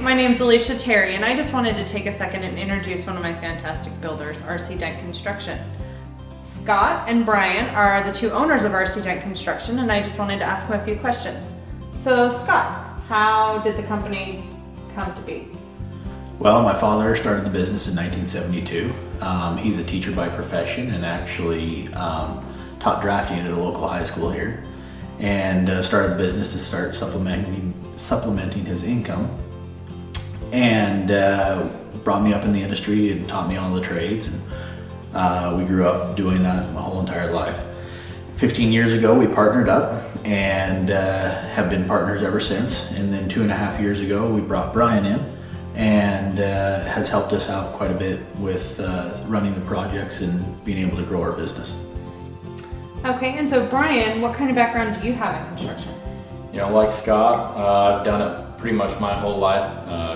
my name's Alicia Terry, and I just wanted to take a second and introduce one of my fantastic builders, RC Dent Construction. Scott and Brian are the two owners of RC Dent Construction, and I just wanted to ask them a few questions. So Scott, how did the company come to be? Well, my father started the business in 1972. He's a teacher by profession and actually taught drafting at a local high school here, and started the business to start supplementing his income, and brought me up in the industry and taught me all the trades, and we grew up doing that my whole entire life. 15 years ago we partnered up and have been partners ever since, and then 2.5 years ago we brought Brian in, and has helped us out quite a bit with running the projects and being able to grow our business. Okay, and so Brian, what kind of background do you have in construction? You know, like Scott, I've done it pretty much my whole life,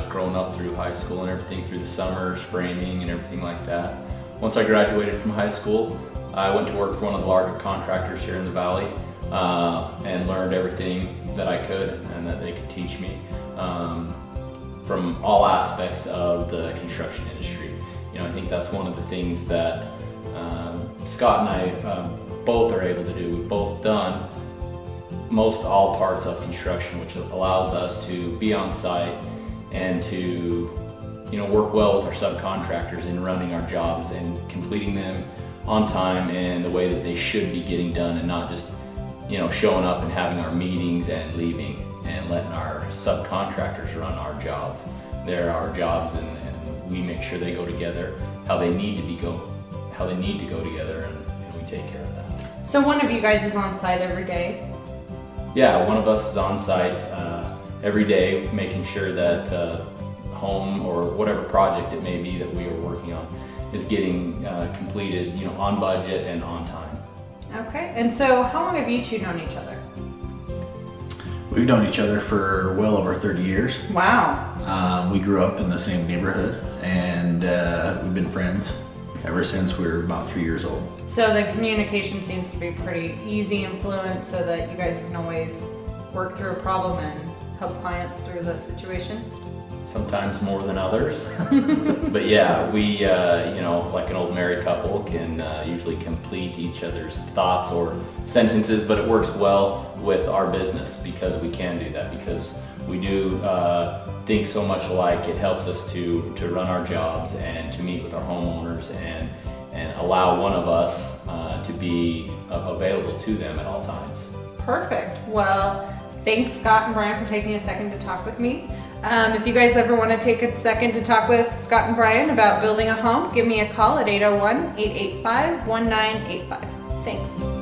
growing up through high school and everything, through the summers, framing and everything like that. Once I graduated from high school, I went to work for one of the larger contractors here in the valley, and learned everything that I could and that they could teach me, from all aspects of the construction industry. You know, I think that's one of the things that Scott and I both are able to do. We've both done most all parts of construction, which allows us to be on site and to, you know, work well with our subcontractors in running our jobs and completing them on time and the way that they should be getting done, and not just, you know, showing up and having our meetings and leaving and letting our subcontractors run our jobs. They're our jobs, and we make sure they go together how they need to go together, and we take care of that. So one of you guys is on site every day? Yeah, one of us is on site every day, making sure that home or whatever project it may be that we are working on is getting completed, you know, on budget and on time. Okay, and so how long have you two known each other? We've known each other for well over 30 years. Wow. We grew up in the same neighborhood, and we've been friends ever since we were about 3 years old. So the communication seems to be pretty easy and fluent, so that you guys can always work through a problem and help clients through the situation? Sometimes more than others. But yeah, we, you know, like an old married couple, can usually complete each other's thoughts or sentences, but it works well with our business because we can do that, because we do think so much alike. It helps us to run our jobs and to meet with our homeowners and allow one of us to be available to them at all times. Perfect. Well, thanks Scott and Brian for taking a second to talk with me. If you guys ever want to take a second to talk with Scott and Brian about building a home, give me a call at 801-885-1985. Thanks.